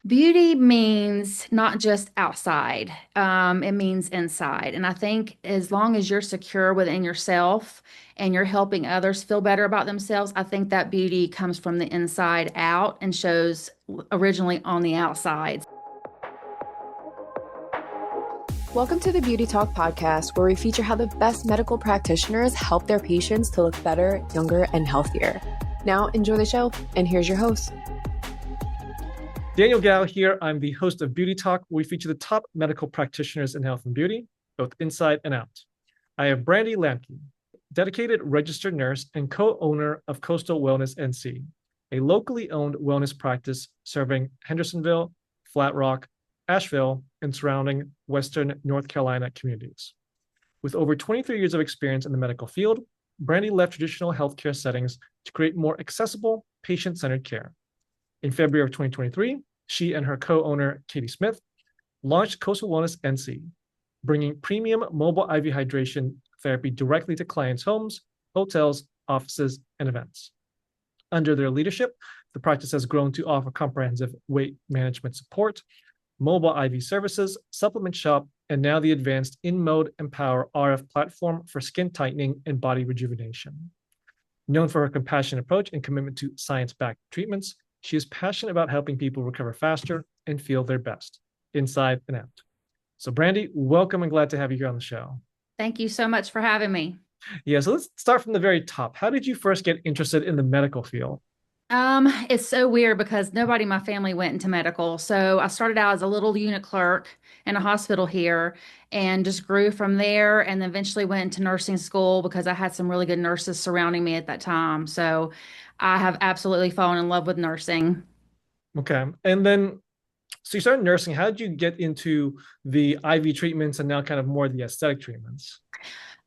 Beauty means not just outside, it means inside. And I think as long as you're secure within yourself and you're helping others feel better about themselves, I think that beauty comes from the inside out and shows originally on the outside. Welcome to the Beauty Talk podcast, where we feature how the best medical practitioners help their patients to look better, younger, and healthier. Now, enjoy the show, and here's your host. Daniel Gao here. I'm the host of Beauty Talk, where we feature the top medical practitioners in health and beauty, both inside and out. I have Brandy Lampke, dedicated registered nurse and co-owner of Coastal Wellness NC, a locally owned wellness practice serving Hendersonville, Flat Rock, Asheville, and surrounding Western North Carolina communities. With over 23 years of experience in the medical field, Brandy left traditional healthcare settings to create more accessible, patient-centered care. In February of 2023, she and her co-owner, Katie Smith, launched Coastal Wellness NC, bringing premium mobile IV hydration therapy directly to clients' homes, hotels, offices, and events. Under their leadership, the practice has grown to offer comprehensive weight management support, mobile IV services, supplement shop, and now the advanced InMode Empower RF platform for skin tightening and body rejuvenation. Known for her compassionate approach and commitment to science-backed treatments, she is passionate about helping people recover faster and feel their best, inside and out. So Brandy, welcome and glad to have you here on the show. Thank you so much for having me. Yeah, so let's start from the very top. How did you first get interested in the medical field? It's so weird because nobody in my family went into medical. So I started out as a little unit clerk in a hospital here and just grew from there and then eventually went into nursing school because I had some really good nurses surrounding me at that time. So I have absolutely fallen in love with nursing. Okay. And then, so you started nursing. How did you get into the IV treatments and now kind of more the aesthetic treatments?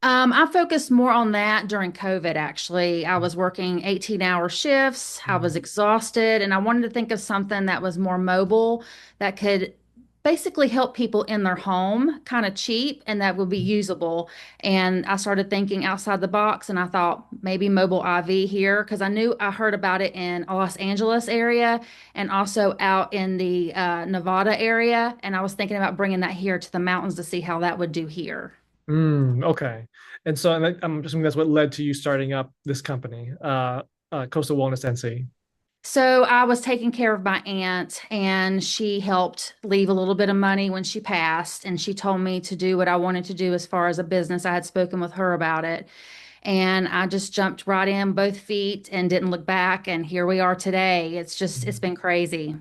I focused more on that during COVID, actually. I was working 18-hour shifts. I was exhausted, and I wanted to think of something that was more mobile that could basically help people in their home, kind of cheap, and that would be usable. And I started thinking outside the box, and I thought maybe mobile IV here because I heard about it in Los Angeles area and also out in the Nevada area. And I was thinking about bringing that here to the mountains to see how that would do here. Okay. And so I'm assuming that's what led to you starting up this company, Coastal Wellness NC. So I was taking care of my aunt, and she helped leave a little bit of money when she passed. And she told me to do what I wanted to do as far as a business. I had spoken with her about it. And I just jumped right in both feet and didn't look back. And here we are today. It's been crazy.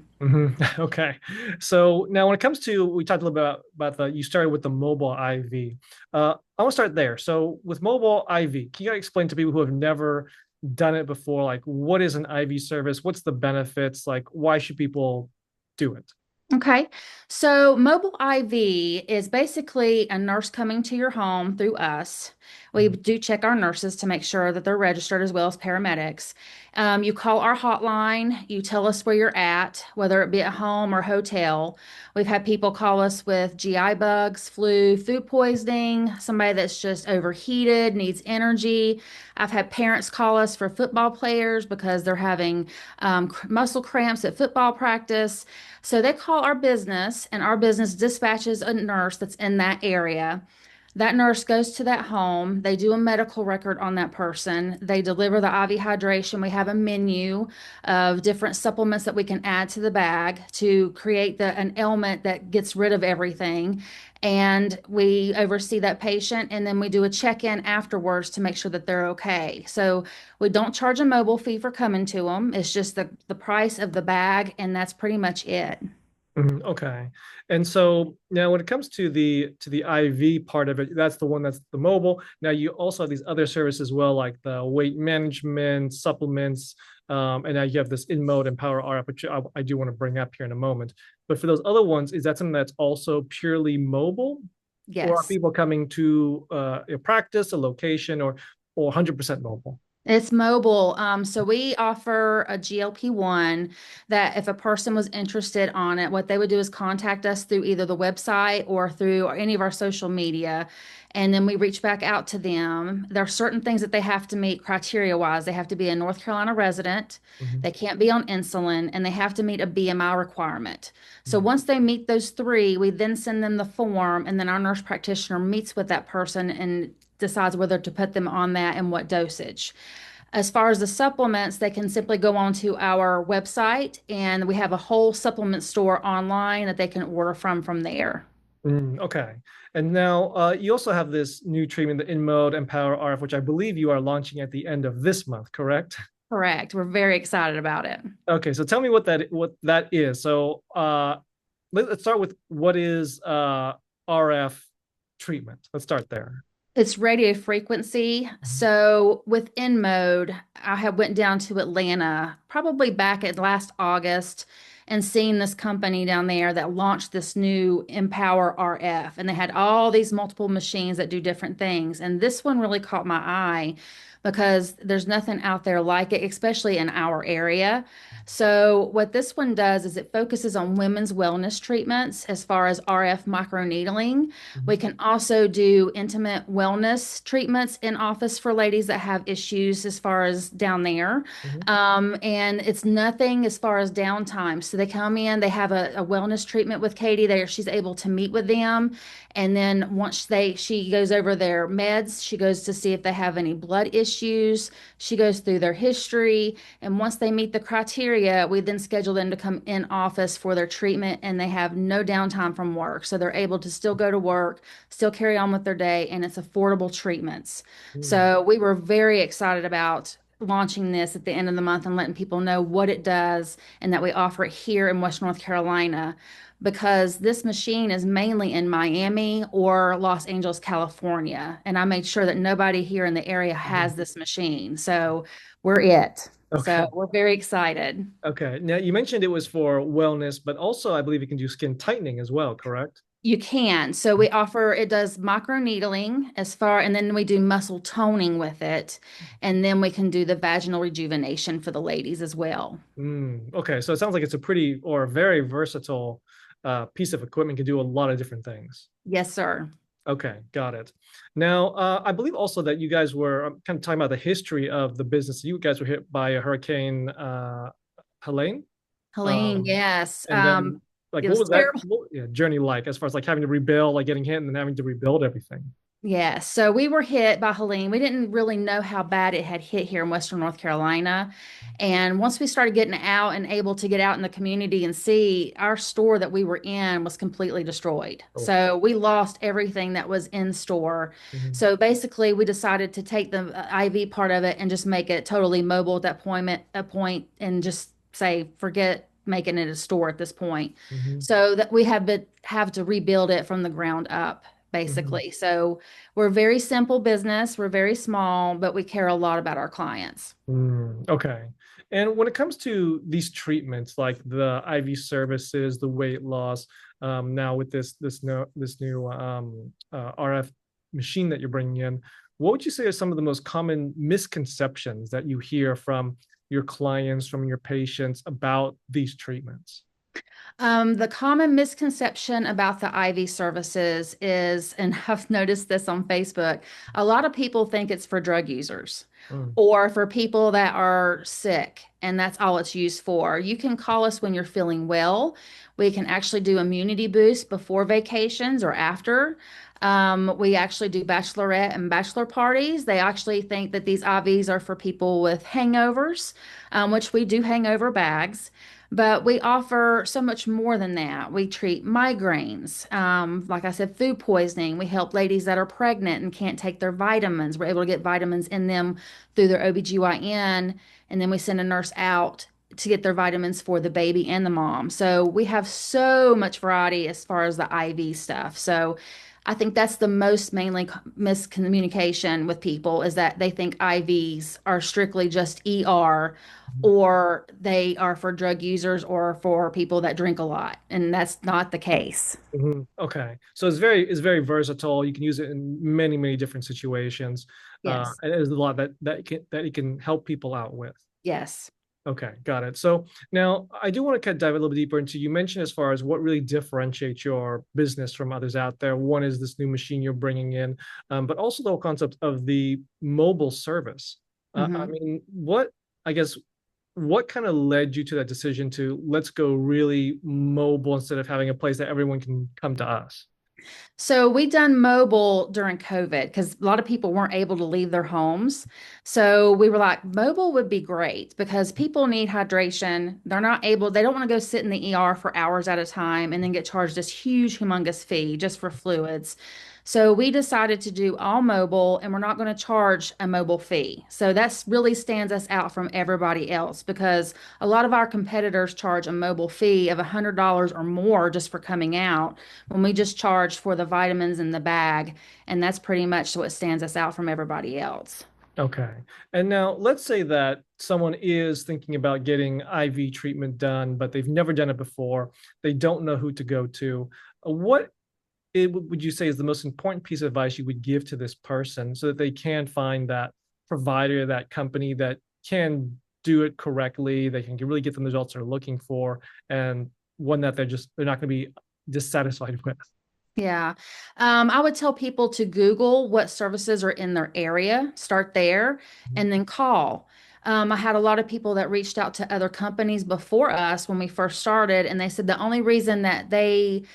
Okay. So now when it comes to, we talked a little bit about you started with the mobile IV. I want to start there. So with mobile IV, can you explain to people who have never done it before, like what is an IV service? What's the benefits? Like why should people do it? Okay. So mobile IV is basically a nurse coming to your home through us. We do check our nurses to make sure that they're registered as well as paramedics. You call our hotline, you tell us where you're at, whether it be at home or hotel. We've had people call us with GI bugs, flu, food poisoning, somebody that's just overheated, needs energy. I've had parents call us for football players because they're having muscle cramps at football practice. So they call our business, and our business dispatches a nurse that's in that area. That nurse goes to that home. They do a medical record on that person. They deliver the IV hydration. We have a menu of different supplements that we can add to the bag to create an ailment that gets rid of everything. And we oversee that patient, and then we do a check-in afterwards to make sure that they're okay. So we don't charge a mobile fee for coming to them. It's just the price of the bag, and that's pretty much it. Okay. And so now when it comes to the IV part of it, that's the one that's the mobile. Now you also have these other services as well, like the weight management, supplements, and now you have this InMode Empower RF, which I do want to bring up here in a moment. But for those other ones, is that something that's also purely mobile? Or are Yes. people coming to a practice, a location, or 100% mobile? It's mobile. So we offer a GLP-1 that if a person was interested on it, what they would do is contact us through either the website or through any of our social media. And then we reach back out to them. There are certain things that they have to meet criteria-wise. They have to be a North Carolina resident. Mhm. They can't be on insulin, and they have to meet a BMI requirement. So once they meet those three, we then send them the form, and then our nurse practitioner meets with that person and decides whether to put them on that and what dosage. As far as the supplements, they can simply go onto our website and we have a whole supplement store online that they can order from there. Okay. And now you also have this new treatment, the InMode Empower RF, which I believe you are launching at the end of this month, correct? Correct. We're very excited about it. Okay, so tell me what that is. So let's start with what is RF treatment. Let's start there. It's radio frequency. Mhm. So with InMode, I have went down to Atlanta probably back at last August and seen this company down there that launched this new Empower RF. And they had all these multiple machines that do different things. And this one really caught my eye because there's nothing out there like it, especially in our area. So what this one does is it focuses on women's wellness treatments as far as RF microneedling. We Mhm. can also do intimate wellness treatments in office for ladies that have issues as far as down there. Mhm. And it's nothing as far as downtime. So they come in, they have a wellness treatment with Katie there. She's able to meet with them. And then once she goes over their meds, she goes to see if they have any blood issues. She goes through their history. And once they meet the criteria, we then schedule them to come in office for their treatment and they have no downtime from work. So they're able to still go to work, still carry on with their day, and it's affordable treatments. Mm. So we were very excited about launching this at the end of the month and letting people know what it does and that we offer it here in West North Carolina because this machine is mainly in Miami or Los Angeles, California. And I made sure that nobody here in the area has Mhm. this machine. So we're it. So Okay. we're very excited. Okay. Now you mentioned it was for wellness, but also I believe you can do skin tightening as well, correct? You can. So we offer, it does micro needling as far, and then we do muscle toning with it. And then we can do the vaginal rejuvenation for the ladies as well. Okay. So it sounds like it's a pretty or very versatile piece of equipment, can do a lot of different things. Yes, sir. Okay, got it. Now, I believe also that you guys were kind of talking about the history of the business. You guys were hit by a hurricane, Helene, Helene, um, yes. and then like It what was was that terrible. journey like as far as like having to rebuild, like getting hit and then having to rebuild everything? Yeah, so we were hit by Helene. We didn't really know how bad it had hit here in Western North Carolina. And once we started getting out and able to get out in the community and see, our store that we were in was completely destroyed. Oh. So we lost everything that was in store. Mhm. So basically, we decided to take the IV part of it and just make it totally mobile at that point, and just say, forget making it a store at this point. Mhm. So that we have to rebuild it from the ground up Mhm. basically. So we're a very simple business. We're very small, but we care a lot about our clients. Okay. And when it comes to these treatments, like the IV services, the weight loss, now with this new RF machine that you're bringing in, what would you say are some of the most common misconceptions that you hear from your clients, from your patients about these treatments? The common misconception about the IV services is, and I've noticed this on Facebook, a lot of people think it's for drug users Mm. or for people that are sick, and that's all it's used for. You can call us when you're feeling well. We can actually do immunity boost before vacations or after. We actually do bachelorette and bachelor parties. They actually think that these IVs are for people with hangovers, which we do hangover bags. But we offer so much more than that. We treat migraines, like I said, food poisoning. We help ladies that are pregnant and can't take their vitamins. We're able to get vitamins in them through their OBGYN, and then we send a nurse out to get their vitamins for the baby and the mom. So we have so much variety as far as the IV stuff. So I think that's the most mainly miscommunication with people is that they think IVs are strictly just ER or they are for drug users or for people that drink a lot. And that's not the case. Okay, so it's very versatile. You can use it in many different situations, Yes. and there's a lot that it can help people out with. Yes. Okay, got it. So now I do want to kind of dive a little bit deeper into you mentioned as far as what really differentiates your business from others out there. One is this new machine you're bringing in, but also the whole concept of the mobile service. I Mhm. mean, I guess, what kind of led you to that decision to let's go really mobile instead of having a place that everyone can come to us? So we done mobile during COVID because a lot of people weren't able to leave their homes. So we were like, mobile would be great because people need hydration. They don't want to go sit in the ER for hours at a time and then get charged this huge, humongous fee just for fluids. So we decided to do all mobile and we're not going to charge a mobile fee. So that's really stands us out from everybody else because a lot of our competitors charge a mobile fee of $100 or more just for coming out when we just charge for the vitamins in the bag. And that's pretty much what stands us out from everybody else. Okay. And now let's say that someone is thinking about getting IV treatment done, but they've never done it before. They don't know who to go to. Would you say is the most important piece of advice you would give to this person so that they can find that provider, that company that can do it correctly, they can really get the results they're looking for, and one that they're not going to be dissatisfied with? Yeah. I would tell people to Google what services are in their area, start there, and then call. I had a lot of people that reached out to other companies before us when we first started, and they said the only reason that they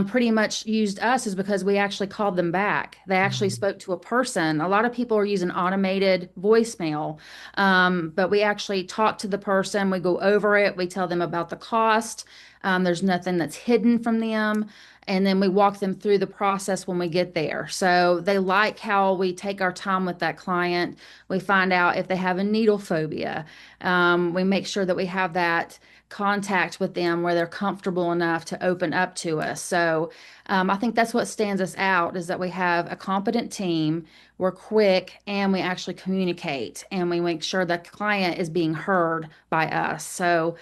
pretty much used us is because we actually called them back. They actually spoke to a person. A lot of people are using automated voicemail, but we actually talk to the person. We go over it. We tell them about the cost. There's nothing that's hidden from them. And then we walk them through the process when we get there. So they like how we take our time with that client. We find out if they have a needle phobia. We make sure that we have that contact with them where they're comfortable enough to open up to us. So I think that's what stands us out is that we have a competent team, we're quick, and we actually communicate and we make sure the client is being heard by us. So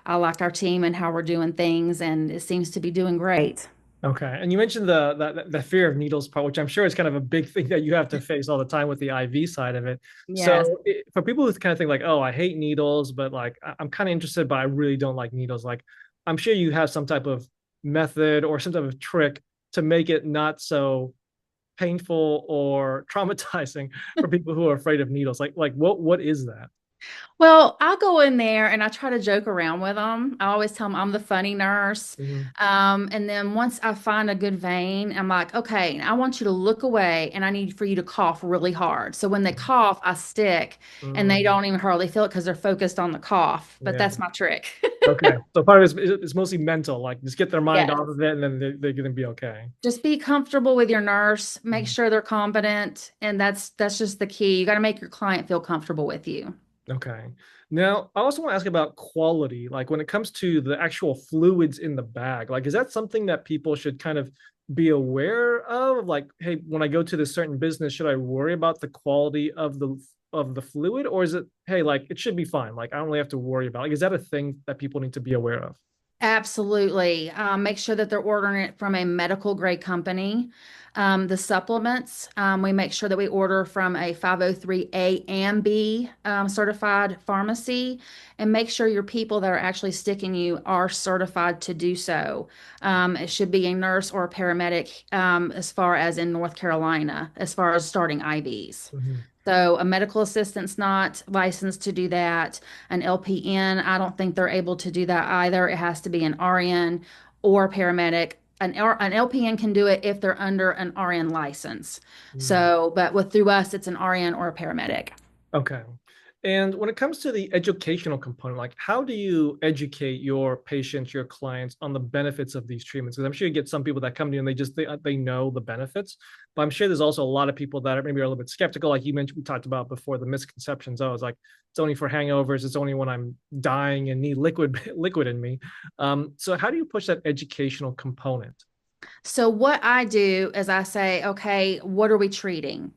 I like our team and how we're doing things, and it seems to be doing great. Okay. And you mentioned the fear of needles part, which I'm sure is kind of a big thing that you have to face all the time with the IV side of it. Yes. So for people who kind of think like, oh, I hate needles, but like I'm kind of interested, but I really don't like needles. Like I'm sure you have some type of method or some type of trick to make it not so painful or traumatizing for people who are afraid of needles. Like what is that? Well, I go in there and I try to joke around with them. I always tell them I'm the funny nurse. Mhm. And then once I find a good vein, I'm like, okay, I want you to look away and I need for you to cough really hard. So when they cough, I stick and they Mm, don't even hardly feel it because they're focused on the cough. But yeah. that's my trick. Okay. So part of it's mostly mental, like just get their mind Yes. off of it and then they're going to be okay. Just be comfortable with your nurse, make sure they're competent, and that's just the key. You got to make your client feel comfortable with you. Okay. Now, I also want to ask about quality. Like when it comes to the actual fluids in the bag, like is that something that people should kind of be aware of? Like, hey, when I go to this certain business, should I worry about the quality of the fluid, or is it, hey, like it should be fine? Like I don't really have to worry about. Like, is that a thing that people need to be aware of? Absolutely. Make sure that they're ordering it from a medical grade company. The supplements, we make sure that we order from a 503A and B certified pharmacy and make sure your people that are actually sticking you are certified to do so. It should be a nurse or a paramedic as far as in North Carolina, as far as starting IVs. Mhm. So a medical assistant's not licensed to do that. An LPN, I don't think they're able to do that either. It has to be an RN or paramedic. An LPN can do it if they're under an RN license. Mm. So, but with through us, it's an RN or a paramedic. Okay. And when it comes to the educational component, like how do you educate your patients, your clients on the benefits of these treatments? Because I'm sure you get some people that come to you and they know the benefits, but I'm sure there's also a lot of people that are maybe a little bit skeptical, like you mentioned, we talked about before the misconceptions. Oh, it's like it's only for hangovers, it's only when I'm dying and need liquid liquid in me. So how do you push that educational component? So what I do is I say, okay, what are we treating?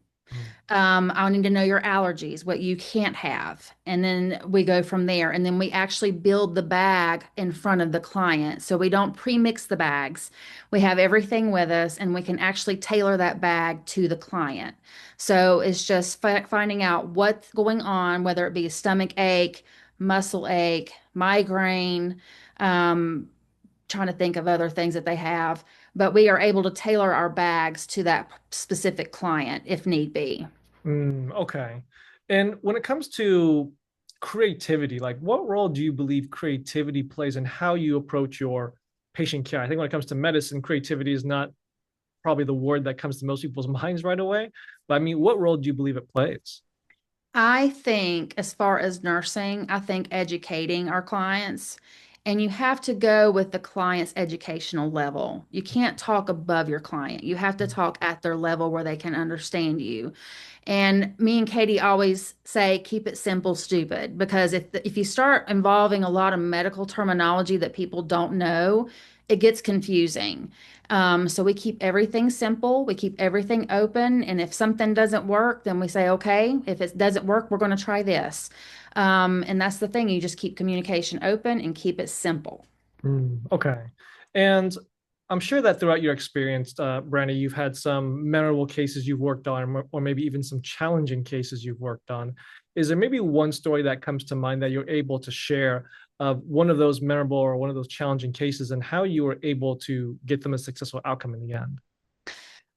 Mm. I need to know your allergies, what you can't have. And then we go from there. And then we actually build the bag in front of the client. So we don't pre-mix the bags. We have everything with us and we can actually tailor that bag to the client. So it's just finding out what's going on, whether it be a stomach ache, muscle ache, migraine, um, trying to think of other things that they have. But we are able to tailor our bags to that specific client if need be. Okay. And when it comes to creativity, like what role do you believe creativity plays in how you approach your patient care? I think when it comes to medicine, creativity is not probably the word that comes to most people's minds right away. But I mean, what role do you believe it plays? I think, as far as nursing, I think educating our clients, and you have to go with the client's educational level. You can't talk above your client. You have to talk at their level where they can understand you. And me and Katie always say, keep it simple, stupid, because if you start involving a lot of medical terminology that people don't know, it gets confusing. So we keep everything simple, we keep everything open, and if something doesn't work, then we say, okay, if it doesn't work, we're going to try this. And that's the thing, you just keep communication open and keep it simple. Okay. And I'm sure that throughout your experience, Brandy, you've had some memorable cases you've worked on, or maybe even some challenging cases you've worked on. Is there maybe one story that comes to mind that you're able to share of one of those memorable or one of those challenging cases and how you were able to get them a successful outcome in the end?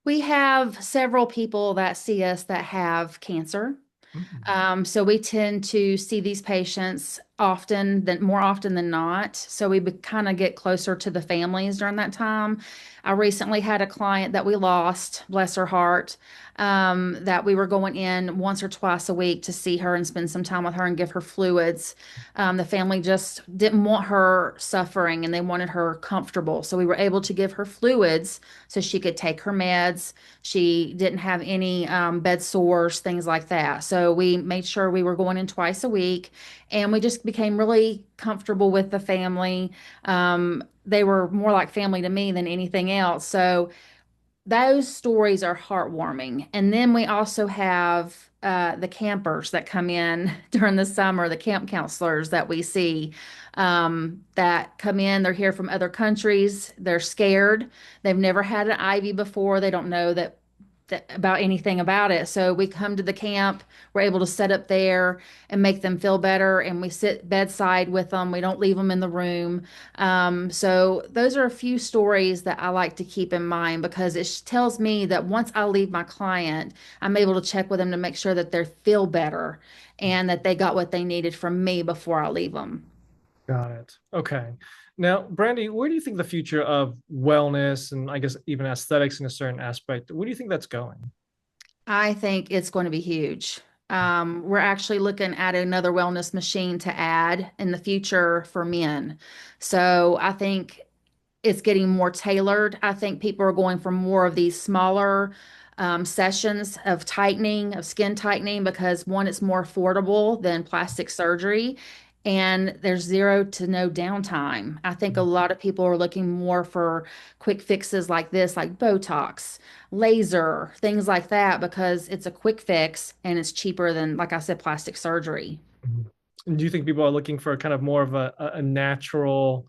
We have several people that see us that have cancer. Mhm. So we tend to see these patients more often than not. So we kind of get closer to the families during that time. I recently had a client that we lost, bless her heart, that we were going in once or twice a week to see her and spend some time with her and give her fluids. The family just didn't want her suffering and they wanted her comfortable. So we were able to give her fluids so she could take her meds. She didn't have any bed sores, things like that. So we made sure we were going in twice a week, and we just became really comfortable with the family. They were more like family to me than anything else. So those stories are heartwarming. And then we also have the campers that come in during the summer, the camp counselors that we see that come in. They're here from other countries. They're scared. They've never had an IV before. They don't know about anything about it. So we come to the camp, we're able to set up there and make them feel better. And we sit bedside with them. We don't leave them in the room. So those are a few stories that I like to keep in mind because it tells me that once I leave my client, I'm able to check with them to make sure that they feel better and that they got what they needed from me before I leave them. Got it. Okay. Now, Brandy, where do you think the future of wellness and I guess even aesthetics in a certain aspect, where do you think that's going? I think it's going to be huge. We're actually looking at another wellness machine to add in the future for men. So I think it's getting more tailored. I think people are going for more of these smaller sessions of tightening, of skin tightening, because one, it's more affordable than plastic surgery. And there's zero to no downtime. I think a lot of people are looking more for quick fixes like this, like Botox, laser, things like that, because it's a quick fix and it's cheaper than, like I said, plastic surgery. Mhm. And do you think people are looking for kind of more of a natural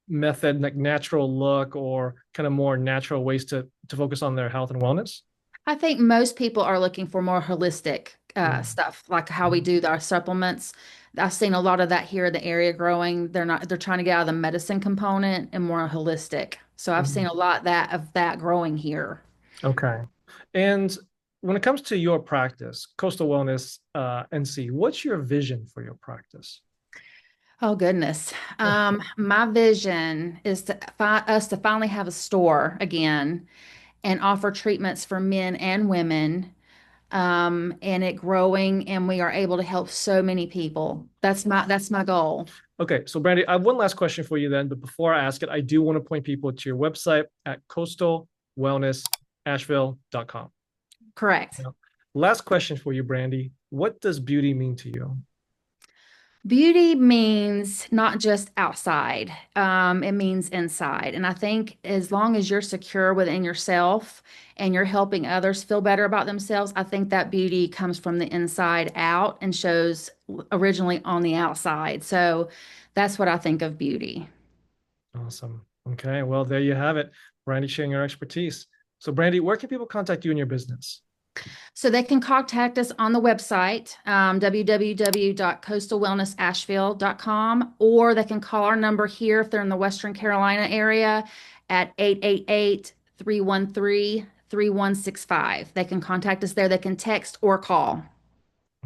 method, like natural look, or kind of more natural ways to focus on their health and wellness? I think most people are looking for more holistic Mm. stuff, like how we do our supplements. I've seen a lot of that here in the area growing. They're trying to get out of the medicine component and more holistic. So I've seen Mhm. a lot of that growing here. Okay. And when it comes to your practice, Coastal Wellness NC, what's your vision for your practice? Oh goodness. My vision is to us to finally have a store again and offer treatments for men and women, and it growing, and we are able to help so many people. That's my goal. Okay, so Brandy, I have one last question for you then, but before I ask it, I do want to point people to your website at coastalwellnessasheville.com. Correct. Now, last question for you, Brandy. What does beauty mean to you? Beauty means not just outside, it means inside. And I think as long as you're secure within yourself and you're helping others feel better about themselves, I think that beauty comes from the inside out and shows originally on the outside. So that's what I think of beauty. Awesome. Okay, well, there you have it. Brandy sharing her expertise. So, Brandy, where can people contact you in your business? So they can contact us on the website, www.coastalwellnessasheville.com, or they can call our number here if they're in the Western Carolina area at 888-313-3165. They can contact us there. They can text or call.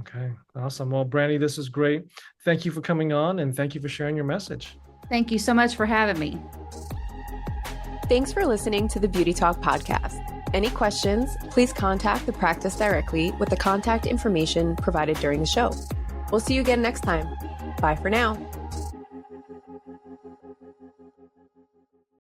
Okay, awesome. Well, Brandy, this is great. Thank you for coming on and thank you for sharing your message. Thank you so much for having me. Thanks for listening to the Beauty Talk podcast. Any questions, please contact the practice directly with the contact information provided during the show. We'll see you again next time. Bye for now.